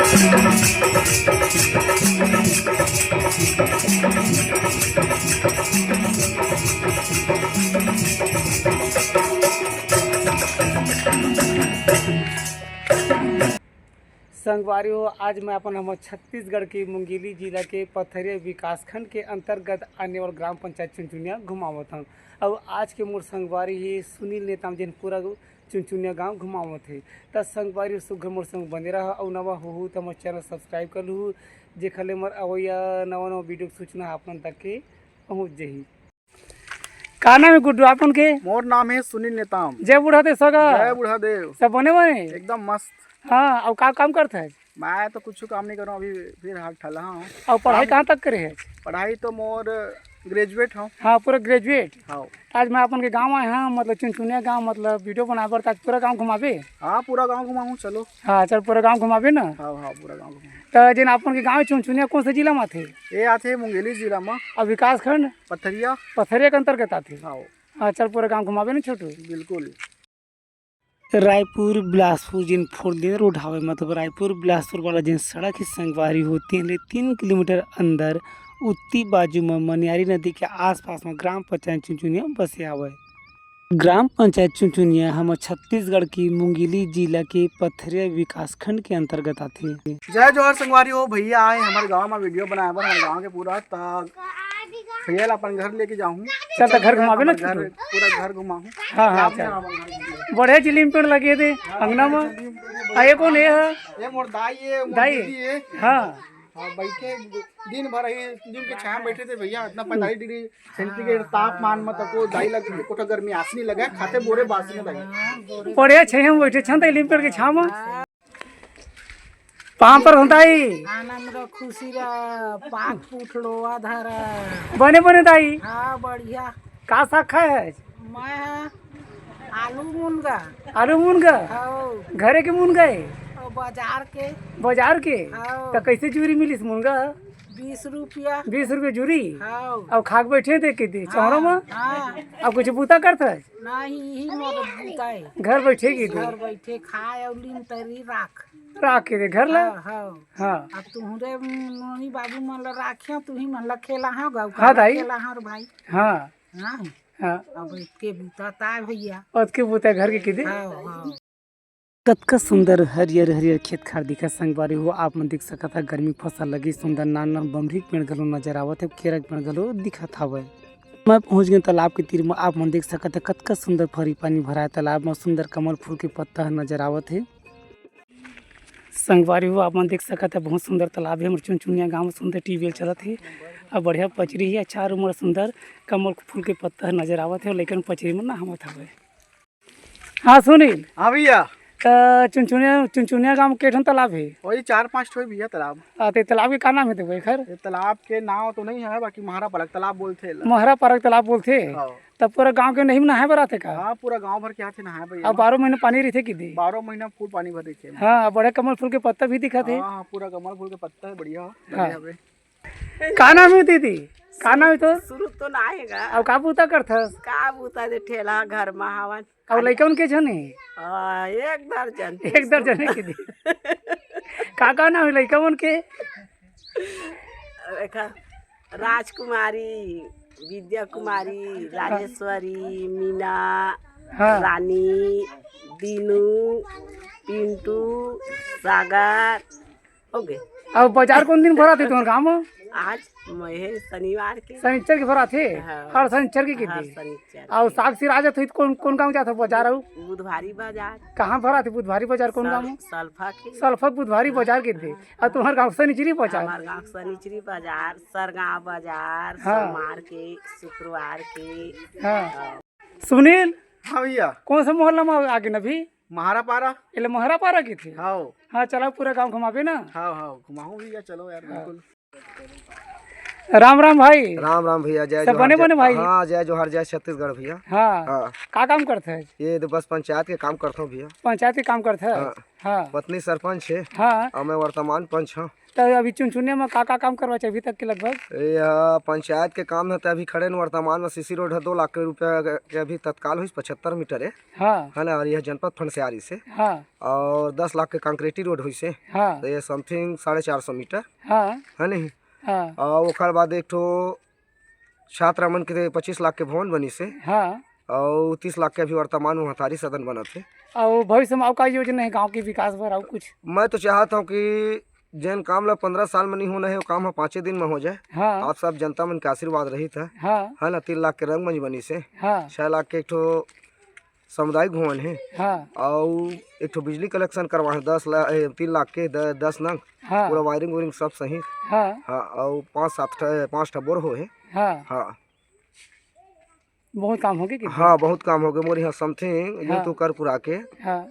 संगवारी हो, आज मैं अपन हम छत्तीसगढ़ के मुंगेली जिला के पथरिया विकासखंड के अंतर्गत आने वाले ग्राम पंचायत चुनचुनिया घुमावत हूँ। और आज के मोर संगवारी ही सुनील नेताम जिन पूरा चुनचुनिया गांव घुमावत है। त संगवारी सुघर मोर संग बने रहा और नवा हो तो मोर चैनल सब्सक्राइब कर लूँ, जेखले मोर अवैया नवा नवा वीडियो सूचना अपन तक के पहुँच जाही। का नाम है गुड्डू आपन के? मोर नाम है सुनील नेताम। जय बूढ़ा दे सगा। जय बूढ़ा देव। सब बने बने एकदम मस्त। हाँ, और का काम करता है? मैं तो कुछ काम नहीं कर रहा हूँ, अभी फिर हाथ ठला हूँ। और पढ़ाई कहाँ तक करे है? पढ़ाई तो मोर ग्रेजुएट हूँ। हाँ, पूरा ग्रेजुएट। हाँ, आज मैं अपन के गांव आए हैं, मतलब चुनचुनिया गांव, मतलब वीडियो बनाबर तक पूरा गांव घुमाबे। हाँ पूरा गांव घुमाऊँ, चलो। हाँ चल, पूरा गांव घुमाबे ना। हाँ हाँ पूरा गांव घुमाऊँ। तो जिन अपन के गांव चुनचुनिया कौन से जिला में थे? ये आते मुंगेली जिला में और विकास खंड पथरिया पथरिया के अंतर्गत आते। हाँ हाँ चल, पूरा गांव घुमाबे ना छोटू। बिल्कुल। रायपुर बिलासपुर जिन 4 लेन रोड हवे, मतलब रायपुर बिलासपुर वाला जिन सड़क की संगवारी होती है 3 किलोमीटर अंदर उत्ती बाजू में मनियारी नदी के आसपास में ग्राम पंचायत चुनचुनिया बसे हवे। ग्राम पंचायत चुनचुनिया हम छत्तीसगढ़ की मुंगेली जिला के पथरिया विकासखंड के अंतर्गत आते। जय जोहर संगवारी हो, भैया आए हमारे गाँव में वीडियो बनाए बर हमारे गाँव के पूरा भैया अपन घर लेके जाऊँ। चल तो घर घुमाबे ना, घर पूरा घर घुमाऊँ। हाँ हाँ चल। बड़े जिलिम पेड़ लगे थे अंगना में। आए कौन है? ये मोर दाई है, मोर दाई? दीदी है। हाँ हाँ, बैठे दिन भर जिम के छाया में बैठे थे भैया। इतना 45 डिग्री सेंटीग्रेड तापमान में तको दाई लग कोठा गर्मी आसनी लगा खाते बोरे बासने लगे। बड़े छे हम बैठे छन लिम पेड़ के छाव में। पाम पर होताई आनंद रा खुशी रा पाक पुठलो आधारा बने बने दाई। हाँ बढ़िया। का साग खाए है? मैं आलू मुनगा। आलू मुनगा? हाँ घरे के मुनगा है? और बाजार के। बाजार के? हाँ। तो कैसे जूरी मिलिस मुनगा? 20 रुपया। 20 रुपये जूरी? हाँ अब खाक बैठे थे कितने चौरों में? हाँ। अब कुछ बूता करता है? नहीं ही मोर बुताए। घर बैठे की घर बैठे खाए और लीन तरी राख के दे घर ला। हाँ हाँ। हाँ अब तुहरे नोनी बाबू मन ला राखियो, तू ही मन ला खेला हाँ गाँव हाँ दाई। खेला हाँ रे भाई। हाँ हाँ हाँ। अब इसके बुता ता भैया। और के बूता घर के किदे? हाँ हाँ। कतका सुंदर हरियर हरियर खेत खार दिखा संगवारी हो। आप मन देख सकत है गर्मी फसल लगी सुंदर नान नान बमरी पेड़ घलो नजर आवत है, केरा पेड़ घलो दिखत हवे। मैं पहुंच गए तालाब के तीर में। आप मन देख सकत है कतका सुंदर फरी पानी भरा है तालाब में, सुंदर कमल फूल के पत्ता नजर आवत है। संगवारी हो, आप मन देख सकत है बहुत सुंदर तालाब है। हमारे चुनचुनिया गाँव में सुंदर ट्यूबवेल चलत है और बढ़िया पचरी है। चारों ओर सुंदर कमल फूल के पत्ता नजर आवत है, लेकिन पचरी में नहावत हवे। हाँ सुनील। हाँ भैया। चुनचुनिया गाँव में केठन तालाब है? वही 4-5 ठो भैया तालाब। आते तालाब के का नाम है? तो भाई खैर ये तालाब के नाम तो नहीं है, बाकी महारा पलक तालाब बोलते। महरा पार्क तालाब बोलते। हाँ। तब पूरा गांव के नहीं नहाए बर आते का? हाँ पूरा गांव भर के आते नहाए भैया। अब 12 महीने पानी रहते कि दी? 12 महीना फूल पानी भर देखे। हाँ, बड़े कमल फूल के पत्ता भी दिखा थे। हाँ पूरा कमल फूल के पत्ता है, बढ़िया। हाँ। का नाम है दीदी? का नाम है तो? शुरू तो ना आएगा। अब का बूता करथस? का बूता दे ठेला घर में हवन। अब लइकन के छने? एक दर्जन। एक दर्जन है कि दी? का नाम है लइकन के? राजकुमारी, विद्या कुमारी, राजेश्वरी, मीना, हाँ। रानी, दीनू, पिंटू, सागर हो गए। अब बाजार कौन दिन भरा थे तुम्हारे गाँव में? आज मैं शनिवार के। शनिचर के भरा थे? हाँ। हर शनिचर के हर कितने? शनिचर। और साग सिर आ जाते कौन गाँव जाता बाजार? आऊ बुधवारी बाजार। कहाँ भरा थे? बुधवारी बाजार कौन गाँव में? सल्फा के। सल्फक बुधवारी बाजार के थे। और तुम्हारे गाँव शनिचरी बाजार? हमारे गाँव शनिचरी बाजार, सरगांव बाजार, हाँ। सोमवार के, शुक्रवार के। हाँ। सुनील। हाँ भैया। कौन सा मोहल्ला में आगे न भी? महारा पारा। इले मोहरा पारा की थी? हाँ हाँ चलो पूरा गांव घुमाबे ना। हाँ हाँ घुमाऊँ भैया, चलो यार बिल्कुल। राम राम भाई। राम राम भैया, जय सब बने बने भाई। हाँ, जय जोहार, जय छत्तीसगढ़ भैया। हाँ हाँ, का काम करते है? ये तो बस पंचायत के काम करता हूँ भैया। पंचायत के काम करते है। हाँ। हाँ पत्नी सरपंच है हाँ। और मैं वर्तमान पंच हूँ। तो अभी चुनचुनिया में का काम करवा चाहिए अभी तक के लगभग? ये पंचायत के काम है तो अभी खड़े न वर्तमान में सीसी रोड है 2 लाख के रुपया के अभी तत्काल हुई 75 मीटर हाँ है ना। और यह जनपद फंड से आ रही से हाँ और 10 लाख के कंक्रीटी रोड हुई से हाँ तो ये समथिंग 450 मीटर हाँ है नहीं। हाँ और ओकर बाद एक ठो छात्र मन के 25 लाख के भवन बनी से हाँ। और 30 लाख के अभी वर्तमान में हथारी सदन बना थे। और भविष्य में का योजना है गांव के विकास पर और कुछ? मैं तो चाहता हूँ कि जैन काम ला 15 साल में नहीं होना है वो काम है 5 दिन में हो जाए। हाँ आप सब जनता मन के आशीर्वाद रही था हाँ है ना। 3 लाख के रंगमंच बनी से हाँ 6 लाख के एक ठो सामुदायिक भवन है हाँ और एक ठो बिजली कलेक्शन करवा है 3 लाख के 10 नंग हाँ पूरा वायरिंग वायरिंग सब सही। हाँ हाँ और 5 ठा बोर हो है। हाँ। हाँ बहुत काम हो गए। हाँ बहुत काम हो गए मोर यहाँ समथिंग यूँ तो कर पूरा के हाँ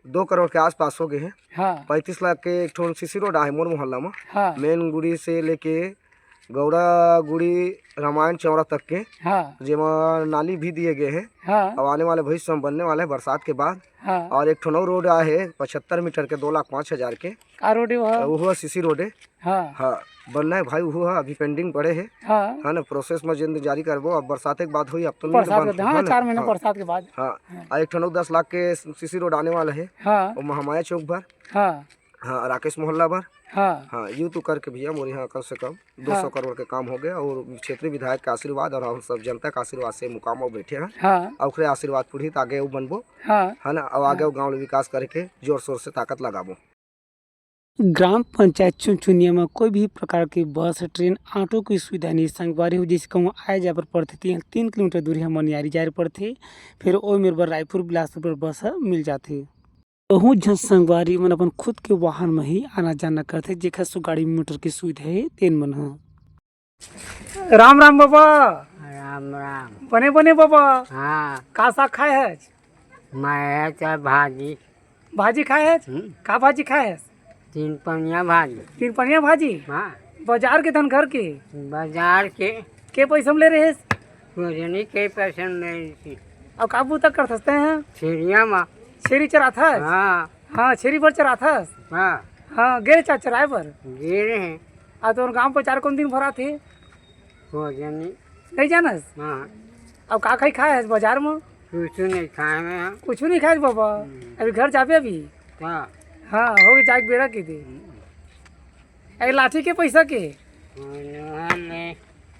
2 करोड़ के आसपास हो गए हैं। हाँ 35 लाख के एक ठो सीसी रोड आहे मोर मोहल्ला में। हाँ मेन गुड़ी से लेके गौड़ा गुड़ी रामायण चौरा तक के हाँ जेमा नाली भी दिए गए हैं हाँ और आने वाले भविष्य में बनने वाले हैं बरसात के बाद। हाँ। और एक ठो नौ रोड आए है 75 मीटर के 2,05,000 के का रोड है वह? वो सीसी रोड है। हाँ हाँ बनना है भाई, वो अभी पेंडिंग पड़े है हाँ है ना। प्रोसेस में जल्द जारी करबो अब बरसात के बाद हुई अब तो नहीं बरसात बन- के हाँ है ना? 4 महीना हाँ, बरसात के बाद। हाँ। और एक ठो 9-10 लाख के सीसी रोड आने वाला है हाँ और महामाया चौक पर। हाँ हाँ राकेश मोहल्ला पर। हाँ हाँ यूँ तो करके भैया मोरे यहाँ कम से कम 200 करोड़ के काम हो गया और क्षेत्रीय विधायक का आशीर्वाद और हम सब जनता का आशीर्वाद से मुकाम में बैठे हैं। हाँ और ओकरे आशीर्वाद पूरी तो आगे वो बनबो हाँ। है ना। अब आगे वो गाँव में विकास करके जोर शोर से ताकत लगाबो। ग्राम पंचायत चुनचुनिया में कोई भी प्रकार की बस ट्रेन ऑटो की सुविधा नहीं। संगवारी हो जैसे कहूँ आए जाए पर पड़ती 3 किलोमीटर दूरी हम मनियारी जाए पड़ते फिर ओ मेरे बर रायपुर बिलासपुर पर बस मिल जाती। बहुत जन संगवारी मन अपन खुद के वाहन में ही आना जाना करते जेखर सु गाड़ी मोटर की सुविधा है तेन मन है। राम राम बाबा। राम राम। बने बने बाबा। हाँ का साग खाए है? मैं तो भाजी भाजी खाए है? का भाजी खाए है? 3 पनिया भाजी। 3 पनिया भाजी। हाँ बाजार के धन घर के बाजार के पैसा में ले रहे हैं? रोजनी के पैसे नहीं थी। अब काबू तक कर सकते हैं? सीढ़िया में। छेरी चरा था? हाँ हाँ छेरी पर चरा था। हाँ हाँ गेरे चा चराए पर गिरे हैं आ तो गांव पर 4 दिन भरा थे रोजनी। नहीं जानस। हाँ अब का खाई खाए है बाजार में? कुछ नहीं खाए में। हाँ कुछ नहीं खाए बाबा। अभी घर जाबे अभी? हाँ हाँ हो गई जाके बेरा की थी। अरे लाठी के पैसा के उन्होंने-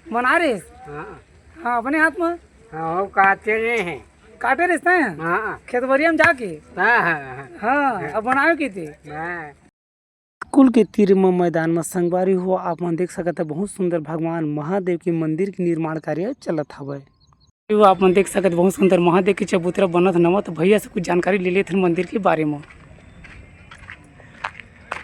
मना रहे? हाँ हाँ अपने हाथ में हाँ वो काटे रहे हैं। काटे रिश्ते हैं हाँ खेत बरिया में जाके। हाँ हाँ हाँ अब बनाए की थी। हाँ। कुल के तीर में मैदान में संगवारी हो आप मन देख सकते बहुत सुंदर भगवान महादेव के मंदिर के निर्माण कार्य चलत हवे। वो आप मन देख सकते बहुत सुंदर महादेव के चबूतरा बनत नवा। तो भैया से कुछ जानकारी ले लेते मंदिर के बारे में।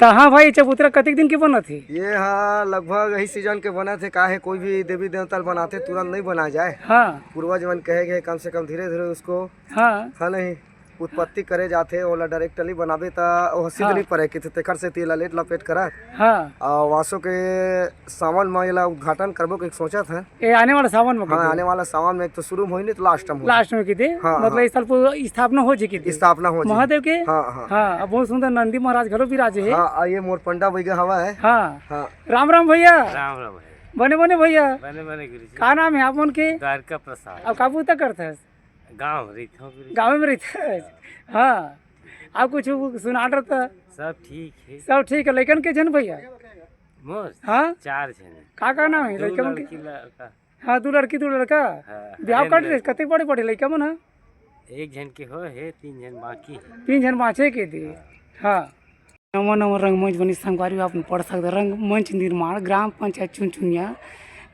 तो हाँ भाई चबूतरा कतिक दिन के बनत है? ये हाँ लगभग यही सीजन के बना थे। काहे कोई भी देवी देवता बनाते तुरंत नहीं बना जाए। हाँ पूर्वज मन कहे गए कम से कम धीरे धीरे उसको हाँ है नहीं उत्पत्ति करे जाते ओला डायरेक्टली बनाबे तो सिद्ध नहीं पड़े कि तेकर से तेला लेट लपेट करा हाँ। और वासो के सावन में ये उद्घाटन करबो के सोचा था। ये आने वाला सावन में? हाँ आने वाला सावन में एक तो शुरू में नहीं तो लास्ट में लास्ट में की थी। हाँ, मतलब इस साल स्थापना हो चुकी थी स्थापना हो जाए। महादेव के। हाँ हाँ हाँ अब बहुत सुंदर नंदी महाराज घरो विराजे है। हाँ ये मोर पंडा भैया हवा है। हाँ हाँ राम राम भैया। राम राम बने बने भैया। बने बने गुरु जी। का नाम है आप उनके? द्वारका प्रसाद। अब काबू तक करते हैं? गाँव रही गाँव में रहते हैं। हाँ आप कुछ सुना रहता? सब ठीक है। सब ठीक है। लड़कन के जन भैया? मोर हाँ 4 जन। का नाम है लड़कन के? लड़का। हाँ 2 लड़की 2 लड़का। हाँ, ब्याह कर रहे कते बड़े बड़े लड़का मन? 1 जन के हो है 3 जन बाकी है। 3 जन बाँचे के थे। हाँ नवा नवा रंगमंच बनी संगवारी आप पढ़ सकते। रंगमंच निर्माण ग्राम पंचायत चुनचुनिया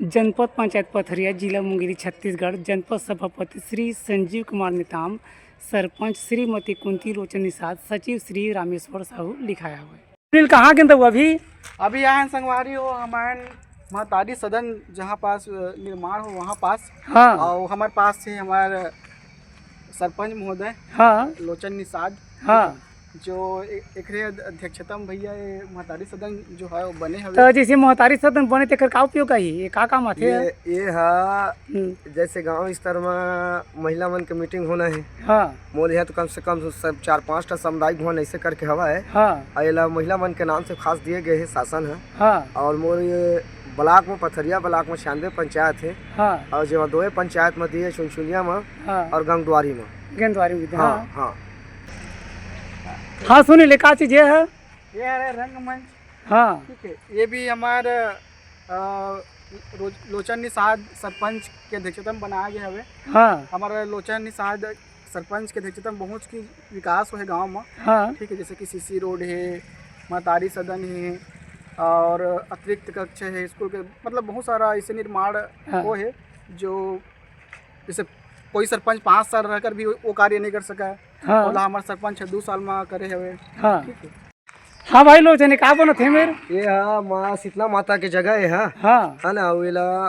जनपद पंचायत पथरिया जिला मुंगेरी छत्तीसगढ़। जनपद सभापति श्री संजीव कुमार नेताम, सरपंच श्रीमती कुंती लोचन निषाद, सचिव श्री रामेश्वर साहू लिखाया हुआ है। कहाँ के अंदर अभी अभी आए हैं संगवारी हो हमारे महतारी सदन जहाँ पास निर्माण हो वहाँ पास। हाँ और हमारे पास से हमारे सरपंच महोदय हाँ लोचन निषाद। हाँ जो एकरे अध्यक्षता में भैया ये महतारी सदन जो है वो बने हवे। तो जैसे मोहतारी सदन बने तेकर का उपयोग है ये का काम आथे? ये हा जैसे गांव स्तर में महिला मन के मीटिंग होना है। हाँ मोल यहाँ तो कम से कम सब 4-5 टा सामुदायिक भवन ऐसे करके हवा है। हाँ और ये महिला मन के नाम से खास दिए गए है शासन है। हाँ और मोर ये ब्लॉक में पथरिया ब्लॉक में 96 पंचायत है। हाँ और जो 2 पंचायत में दिए चुनचुनिया में हाँ और गंगद्वारी में। गेंदवारी में हाँ हाँ हाँ हाँ सुनी ले का चीज ये है? ये है रंगमंच। हाँ ठीक है, ये भी हमारे लोचन निषाद सरपंच के अध्यक्षता में बनाया गया है। हाँ हमारा लोचन निषाद सरपंच के अध्यक्षता में बहुत की विकास है गांव में। हाँ ठीक है, जैसे कि सीसी रोड है, महतारी सदन है और अतिरिक्त कक्ष है स्कूल के, मतलब बहुत सारा ऐसे निर्माण हाँ। वो है जो जैसे कोई सरपंच 5 साल रहकर भी वो कार्य नहीं कर सका है। हाँ और हमारे सरपंच 2 साल में करे हुए। हाँ ठीक है, हाँ भाई लोचन का बनत है मेरे? ये हा माँ शीतला माता के जगह है। हाँ हाँ है ना, वेला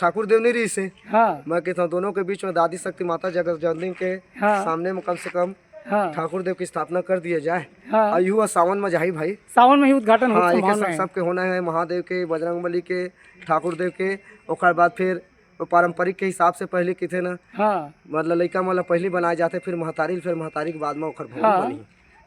ठाकुर देवनी रही से हाँ मैं कहता हूँ दोनों के बीच में दादी शक्ति माता जगत जननी के हाँ। सामने में कम से कम हाँ ठाकुर देव की स्थापना कर दिया जाए। हाँ और यूँ सावन में जाही भाई। सावन में ही उद्घाटन हाँ हो एक संभावना है। सबके होना है, महादेव के, बजरंगबली के, ठाकुर देव के। ओकर बाद फिर पारंपरिक के हिसाब से पहले किथे ना हाँ मतलब लड़का मतलब पहले बनाए जाते, फिर महतारी के बाद में ओकर भवन हाँ बनी।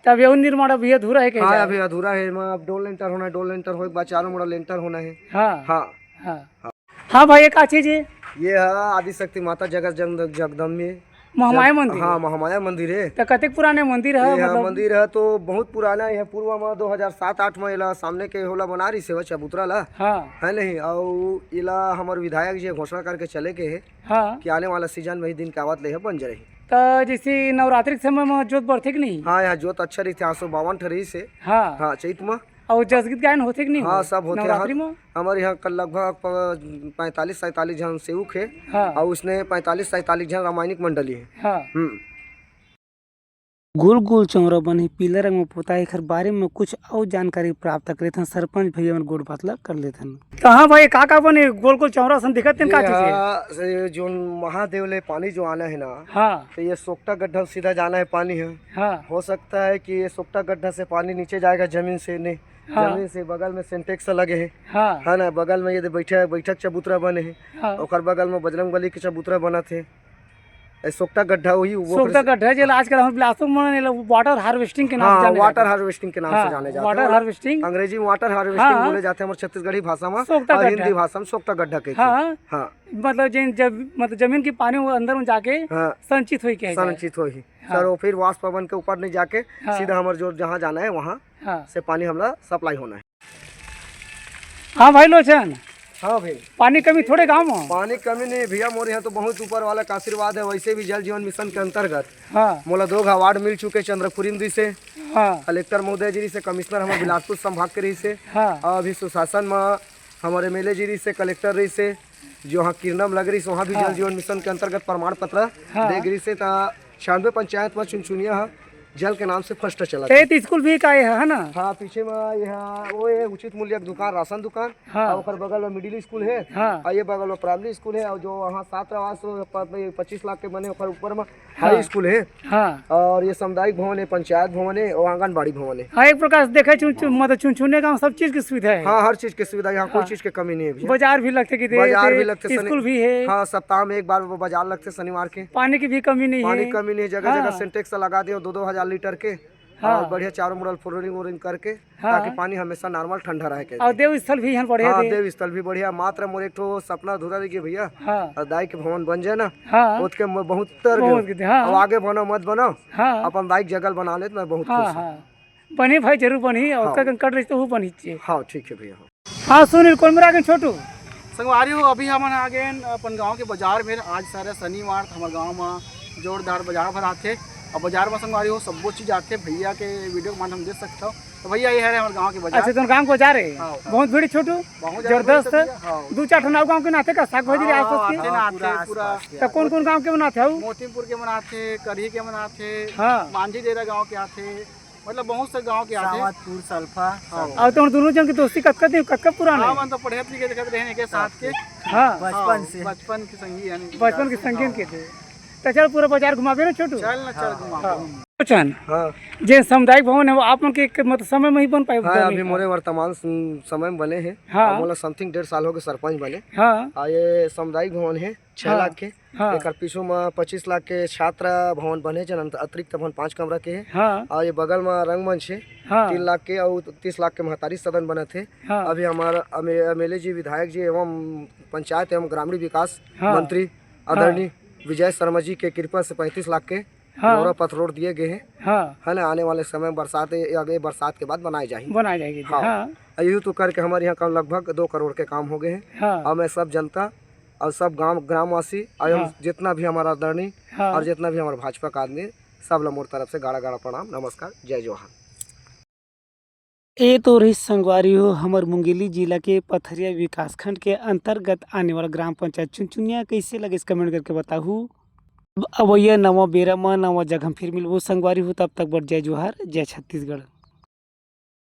तब ये निर्माण अभी अधूरा है हाँ कहीं? अभी अधूरा है। अब डोल लेंटर होना है, डोल लेंटर हो एक बार चारों मोड़ा लेंटर होना है। हाँ हाँ हाँ हाँ भाई ये का चीज है? ये है आदि शक्ति माता जगदम्बे महामाया मंदिर? हाँ महामाया मंदिर है। तो कतेक पुराने मंदिर है? ये मतलब मंदिर है तो बहुत पुराना है। पूर्व में 2007-8 में इला सामने के होला बना रही से चबूतरा ला हाँ है नहीं। और इला हमारे विधायक जी घोषणा करके चले के है हाँ कि आने वाला सीजन में ही दिन के आवत ले है बन जाए। तो जैसे नवरात्रि के समय में जोत बढ़ते कि नहीं? हाँ यहाँ जोत अच्छा रही थी 852 ठहरी से। हाँ हाँ चैत में और जसगीत गायन होते कि नहीं? हाँ सब होते नवरात्रि हैं। में हमारे यहाँ कल लगभग 45-47 जन सेवक है। हाँ और उसने 45-47 जन रामायणिक मंडली है। हाँ गोल गोल चौरा बने पीला रंग में पोता है। एकर बारे में कुछ और जानकारी प्राप्त कर लेते हैं। सरपंच भैया मन गोड़ पतला कर लेते हैं। कहाँ भाई का बने गोल गोल चौरा सन दिखते हैं? का चीज है? जो महादेव ले पानी जो आना है ना, हाँ तो ये सोकटा गड्ढा सीधा जाना है पानी है। हाँ हो सकता है कि ये सोकटा गड्ढा से पानी नीचे जाएगा जमीन से नहीं। हाँ। जमीन से बगल में सिंटेक्स लगे है। हाँ है ना, बगल में ये बैठक चबूतरा बने है। हाँ और बगल में बजरंगबली के चबूतरा बना थे। सोकटा गड्ढा वही सोकटा गड्ढा जो आजकल हम बिलासपुर में वाटर हार्वेस्टिंग के नाम से जाने वाटर जाते हैं। हार्वेस्टिंग के नाम हाँ, से जाने जाते वाटर हैं। हार्वेस्टिंग अंग्रेजी में वाटर हार्वेस्टिंग हाँ। बोले जाते हैं हमारे छत्तीसगढ़ी भाषा में। सोकटा और गड्ढा। हिंदी भाषा में सोकटा गड्ढा कहते हैं। हाँ हाँ मतलब मतलब जमीन की पानी वो अंदर में जाके हाँ संचित हुई क्या संचित हो ही हाँ। सर वो फिर वाष्प भवन के ऊपर नहीं जाके हाँ। सीधा हमारे जो जहाँ जाना है वहाँ हाँ से पानी हमारा सप्लाई होना है। हाँ भाई लोचन हाँ भाई पानी कमी थोड़े गाँव में? पानी कमी नहीं भैया, मोरे यहाँ तो बहुत ऊपर वाला का आशीर्वाद है। वैसे भी जल जीवन मिशन के अंतर्गत हाँ मोला 2 अवार्ड मिल चुके चंद्रपुरी से, हाँ कलेक्टर महोदय जी से, कमिश्नर हमारे बिलासपुर संभाग के रही से। हाँ और अभी सुशासन में हमारे एमएलए जी से, कलेक्टर रही से, जो वहाँ किरणम लग रही से वहाँ भी जल जीवन मिशन के अंतर्गत प्रमाण पत्र दे गई से। 96 पंचायत में चुनचुनिया जल के नाम से फर्स्ट चला। तो स्कूल भी का है ना? हाँ पीछे में यहाँ वो है उचित मूल्य की दुकान, राशन दुकान। हाँ। और ओकर बगल में मिडिल स्कूल है। हाँ। और ये बगल में प्राइमरी स्कूल है। और जो वहाँ छात्रावास 25 लाख के बने ओकर ऊपर में हाई स्कूल है। हाँ और ये सामुदायिक भवन है, पंचायत भवन है और आंगनबाड़ी भवन है। हाँ एक प्रकार से देखे मतलब चुनचुने का सब चीज की सुविधा है। हाँ हर चीज की सुविधा, यहाँ कोई चीज की कमी नहीं है भैया। बाजार भी लगते कि बाजार भी लगते, स्कूल भी है। हाँ सप्ताह में एक बार वो बाजार लगते शनिवार के। पानी की भी कमी नहीं पानी है। कमी नहीं, जगह जगह सिंटेक्स लगा दिए 2-2 हजार लीटर के। और बढ़िया चारों मुड़ल फ्लोरिंग करके ताकि पानी हमेशा नॉर्मल ठंडा रहे। और देव स्थल भी यहाँ बढ़िया हाँ दे। देव स्थल भी बढ़िया। मात्र मोर एक ठो सपना अधूरा रही गया भैया। हाँ और दाई के भवन बन जाए ना, हाँ उसके बहुत तर बहुत गयो। गिद्ध, हाँ। अब आगे बनो मत बनो, हाँ अपन दाई के जगह बना ले तो मैं बहुत हाँ खुश हूँ। हाँ बनी भाई जरूर बनी। और उसका कंकड़ रही तो वो बनी चाहिए। हाँ ठीक है भैया। हाँ सुनील कौन मेरा आगे छोटू संगवारी हो अभी हम आ गए अपन गांव के बाजार में। आज सारा शनिवार हमारे गांव में जोरदार बाजार भर आते और बाजार में संगवारी हो सब चीज आते भैया के वीडियो के माध्यम देख सकता हूँ। तो भैया ये है हमारे गांव के बाजार। अच्छा तुम गाँव को जा रहे हाँ। बहुत भीड़ छोटू बहुत ज्यादा जबरदस्त। भीड़ है भैया, हाँ। 2-4 ठंडा गाँव के नाते का साग भाजी आसपास आते ना आते पूरा के। तो कौन कौन गाँव के बनाते हो? मोतीपुर के बनाते, करही के बनाते, हाँ मांझी डेरा गांव के आते, मतलब बहुत से गांव के आते। सल्फा और तुम दोनों जन की दोस्ती कब पुराना हाँ है? मन तो पढ़े लिखे देखते रहने के साथ के। हाँ बचपन के संगी यानी बचपन के संगीन के थे। तो चल पूरा बाजार घुमावे ना छोटू। चल ना चल घुमा। चन हाँ जे सामुदायिक भवन है वो आप उनके मतलब समय में ही बन पाए हाँ बने अभी का? मोरे वर्तमान समय में बने हैं। हाँ। मोला समथिंग 1.5 साल हो गए सरपंच बने। हाँ और ये सामुदायिक भवन है 6 हाँ। लाख के। हाँ। एक पीछू में 25 लाख के छात्र भवन बने जन अतिरिक्त भवन 5 कमरा के है। हाँ और ये बगल में रंगमंच है हाँ 3 लाख के और 30 लाख के महतारी सदन बने थे। हाँ। अभी हमारा एमएलए जी विधायक जी एवं पंचायत एवं ग्रामीण विकास हाँ। मंत्री आदरणीय विजय शर्मा जी के कृपा से 35 लाख के हाँ। नौरा पथ रोड दिए गए हैं। हाँ है ना, आने वाले समय बरसात आगे बरसात के बाद बनाए जाएंगे। बनाई जाएगी हाँ। हाँ यूँ तो करके हमारे यहाँ कम लगभग 2 करोड़ के काम हो गए हैं। हाँ और मैं सब जनता और सब ग्रामवासी एवं हाँ। जितना भी हमारा आदरणीय हाँ। और जितना भी हमारा भाजपा का आदमी सब लोग मोर तरफ से गाड़ा गाड़ा प्रणाम नमस्कार जय जोहार। ये तो रही संगवारी हो हमर मुंगेली जिला के पथरिया विकासखंड के अंतर्गत आने वाला ग्राम पंचायत चुनचुनिया कैसे लगे इस कमेंट करके बताहू। अब ये नवा बेरा में नवा जगह फिर मिलबो संगवारी हो, तब तक बढ़ जय जोहार जय छत्तीसगढ़।